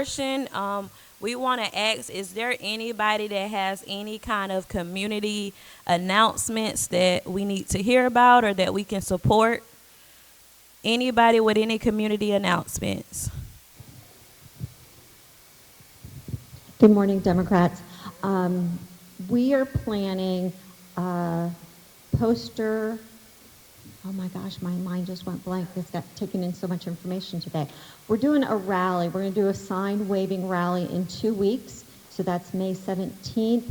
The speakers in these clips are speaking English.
portion, we want to ask, is there anybody that has any kind of community announcements that we need to hear about or that we can support? Anybody with any community announcements? Good morning, Democrats. We are planning a poster. Oh my gosh, my mind just went blank. It's got taken in so much information today. We're doing a rally. We're going to do a sign waving rally in 2 weeks. So that's May 17th.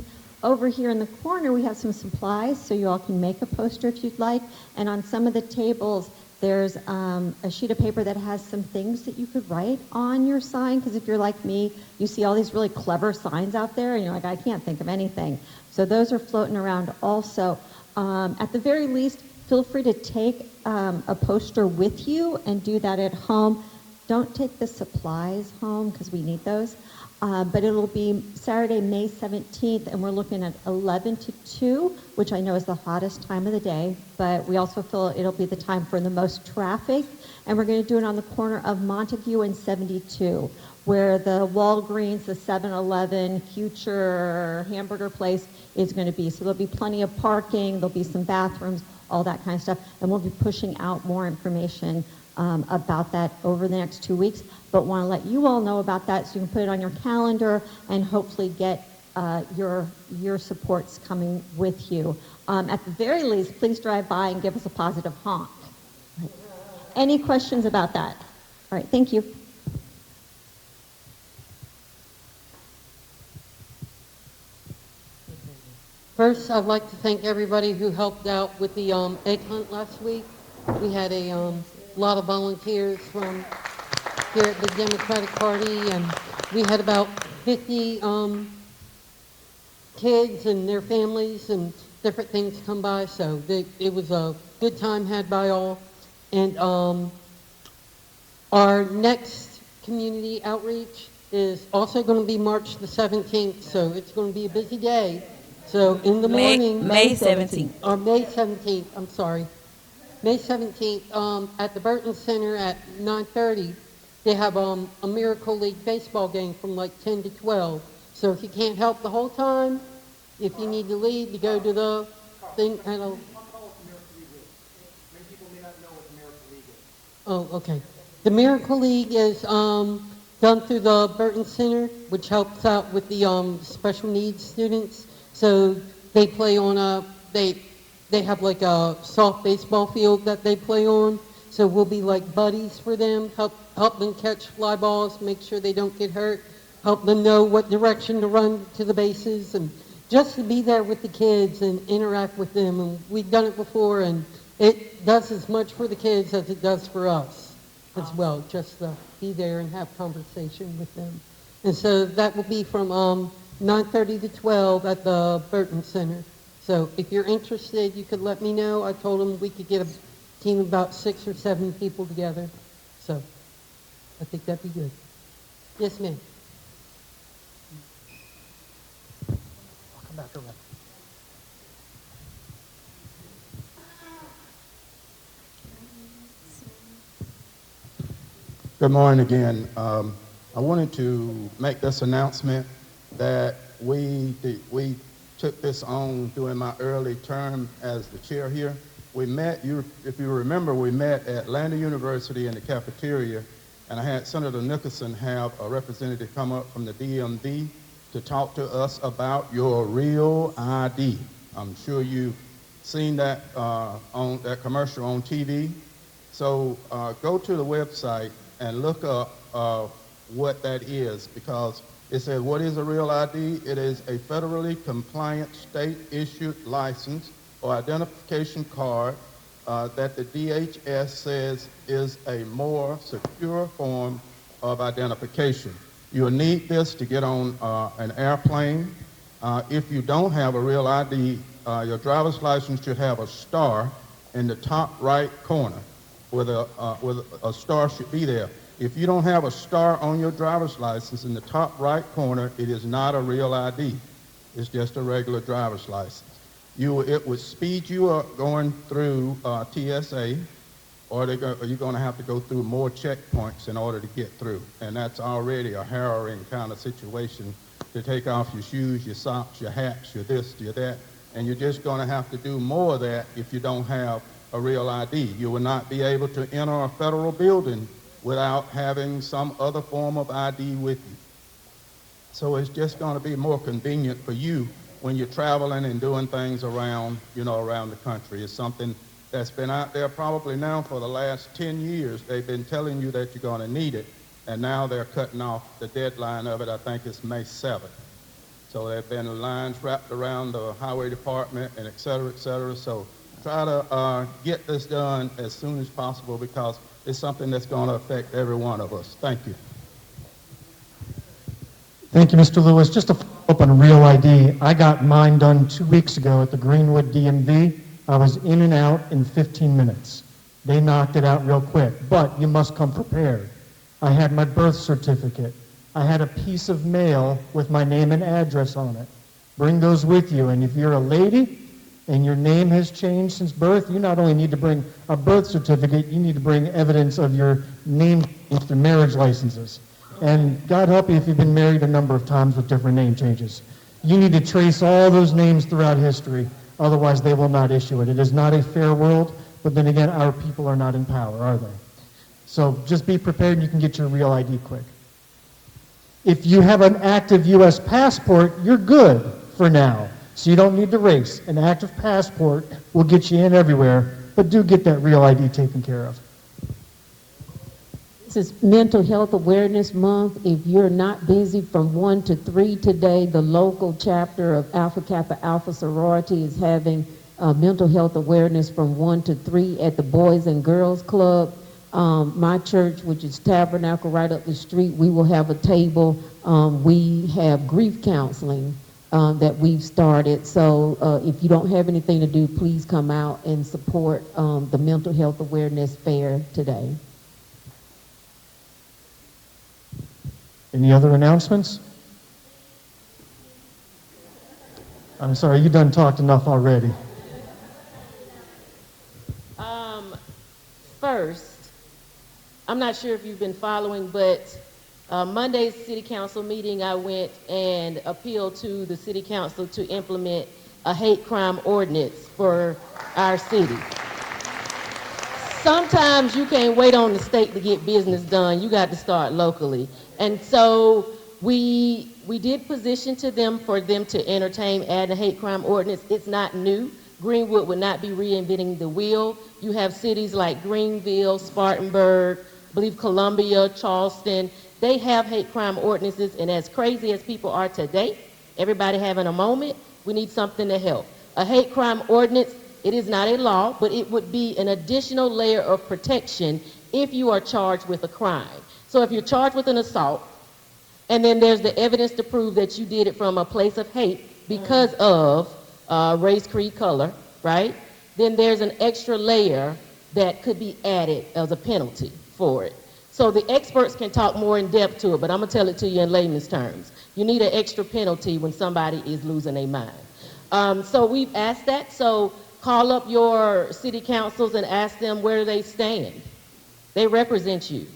Over here in the corner, we have some supplies, so you all can make a poster if you'd like. And on some of the tables, there's a sheet of paper that has some things that you could write on your sign, because if you're like me, you see all these really clever signs out there, and you're like, I can't think of anything. So those are floating around also. At the very least, feel free to take a poster with you and do that at home. Don't take the supplies home, because we need those. But it'll be Saturday, May 17th, and we're looking at 11 to 2, which I know is the hottest time of the day, but we also feel it'll be the time for the most traffic, and we're going to do it on the corner of Montague and 72, where the Walgreens, the 7-Eleven, future hamburger place is going to be. So there'll be plenty of parking, there'll be some bathrooms, all that kind of stuff, and we'll be pushing out more information about that over the next 2 weeks, but want to let you all know about that so you can put it on your calendar and hopefully get your supports coming with you. At the very least, please drive by and give us a positive honk. Right. Any questions about that? All right, thank you. First, I'd like to thank everybody who helped out with the egg hunt last week. We had a lot of volunteers from here at the Democratic Party, and we had about 50 kids and their families and different things come by, so it was a good time had by all. And our next community outreach is also going to be March the 17th, so it's going to be a busy day. So in the morning, May 17th. Or May 17th, I'm sorry. May 17th, at the Burton Center at 9:30, they have a Miracle League baseball game from like 10 to 12. So if you can't help the whole time, if you need to leave, you go to the thing. Oh, okay. The Miracle League is done through the Burton Center, which helps out with the special needs students. So they play on they have like a soft baseball field that they play on. So we'll be like buddies for them, help them catch fly balls, make sure they don't get hurt, help them know what direction to run to the bases, and just to be there with the kids and interact with them. And we've done it before, and it does as much for the kids as it does for us as well, just to be there and have conversation with them. And so that will be from 9:30 to 12 at the Burton Center. So if you're interested, you could let me know. I told them we could get a team of about 6 or 7 people together. So I think that'd be good. Yes, ma'am. I'll come back around. Good morning again. I wanted to make this announcement that we took this on during my early term as the chair here. We met, if you remember, we met at Atlanta University in the cafeteria, and I had Senator Nicholson have a representative come up from the DMV to talk to us about your real ID. I'm sure you've seen that on that commercial on TV. So go to the website and look up what that is, because it says, what is a real ID? It is a federally compliant state-issued license or identification card that the DHS says is a more secure form of identification. You'll need this to get on an airplane. If you don't have a real ID, your driver's license should have a star in the top right corner where a star should be there. If you don't have a star on your driver's license in the top right corner, it is not a real ID. It's just a regular driver's license. It would speed you up going through TSA, or are you going to have to go through more checkpoints in order to get through? And that's already a harrowing kind of situation to take off your shoes, your socks, your hats, your this, your that, and you're just going to have to do more of that if you don't have a real ID. You will not be able to enter a federal building without having some other form of ID with you. So it's just going to be more convenient for you when you're traveling and doing things around, around the country. It's something that's been out there probably now for the last 10 years. They've been telling you that you're going to need it, and now they're cutting off the deadline of it. I think it's May 7th. So there have been lines wrapped around the highway department and et cetera, et cetera. So try to get this done as soon as possible because it's something that's going to affect every one of us. Thank you. Thank you, Mr. Lewis. Just to follow up on Real ID, I got mine done 2 weeks ago at the Greenwood DMV. I was in and out in 15 minutes. They knocked it out real quick, but you must come prepared. I had my birth certificate. I had a piece of mail with my name and address on it. Bring those with you, and if you're a lady and your name has changed since birth, you not only need to bring a birth certificate, you need to bring evidence of your name change through marriage licenses. And God help you if you've been married a number of times with different name changes. You need to trace all those names throughout history, otherwise they will not issue it. It is not a fair world, but then again, our people are not in power, are they? So just be prepared and you can get your real ID quick. If you have an active U.S. passport, you're good for now. So you don't need to race. An active passport will get you in everywhere, but do get that real ID taken care of. This is Mental Health Awareness Month. If you're not busy from 1 to 3 today, the local chapter of Alpha Kappa Alpha Sorority is having mental health awareness from 1 to 3 at the Boys and Girls Club. My church, which is Tabernacle right up the street, we will have a table. We have grief counseling that we've started. So if you don't have anything to do, please come out and support the Mental Health Awareness Fair today. Any other announcements? I'm sorry, you done talked enough already. First, I'm not sure if you've been following, but Monday's city council meeting, I went and appealed to the city council to implement a hate crime ordinance for our city. Sometimes you can't wait on the state to get business done. You got to start locally. And so we did position to them for them to entertain adding a hate crime ordinance. It's not new. Greenwood would not be reinventing the wheel. You have cities like Greenville, Spartanburg, I believe Columbia, Charleston. They have hate crime ordinances, and as crazy as people are today, everybody having a moment, we need something to help. A hate crime ordinance, it is not a law, but it would be an additional layer of protection if you are charged with a crime. So if you're charged with an assault, and then there's the evidence to prove that you did it from a place of hate because of race, creed, color, right? Then there's an extra layer that could be added as a penalty for it. So the experts can talk more in depth to it, but I'm gonna tell it to you in layman's terms. You need an extra penalty when somebody is losing their mind. So we've asked that, so call up your city councils and ask them where they stand. They represent you.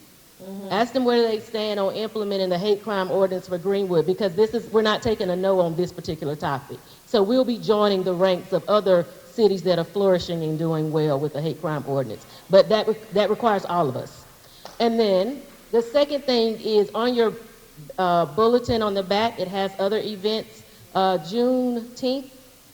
Ask them where they stand on implementing the hate crime ordinance for Greenwood, because we're not taking a no on this particular topic. So we'll be joining the ranks of other cities that are flourishing and doing well with the hate crime ordinance. But that requires all of us. And then the second thing is on your bulletin on the back, it has other events. Juneteenth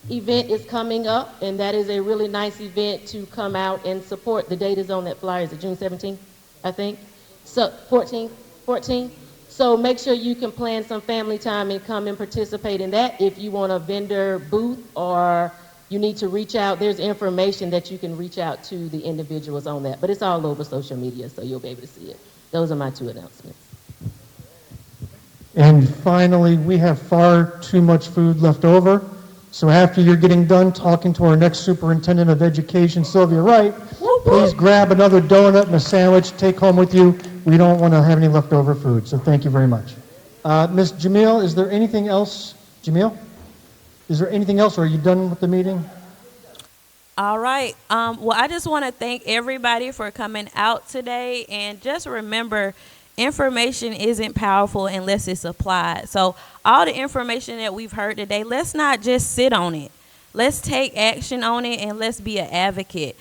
event is coming up, and that is a really nice event to come out and support. The date is on that flyer. Is it June 17th, I think? So 14th. So make sure you can plan some family time and come and participate in that. If you want a vendor booth or you need to reach out, there's information that you can reach out to the individuals on that. But it's all over social media, so you'll be able to see it. Those are my 2 announcements. And finally, we have far too much food left over. So after you're getting done talking to our next superintendent of education, Sylvia Wright, please grab another donut and a sandwich, take home with you. We don't want to have any leftover food, so thank you very much. Ms. Jamil, is there anything else? Jamil? Is there anything else, or are you done with the meeting? All right. Well, I just want to thank everybody for coming out today. And just remember, information isn't powerful unless it's applied. So, all the information that we've heard today, let's not just sit on it. Let's take action on it and let's be an advocate.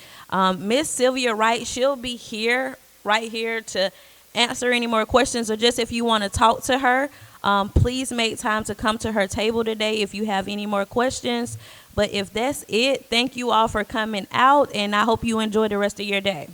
Miss Sylvia Wright, she'll be here, right here, to answer any more questions, or just if you want to talk to her, please make time to come to her table today if you have any more questions. But if that's it, thank you all for coming out, and I hope you enjoy the rest of your day.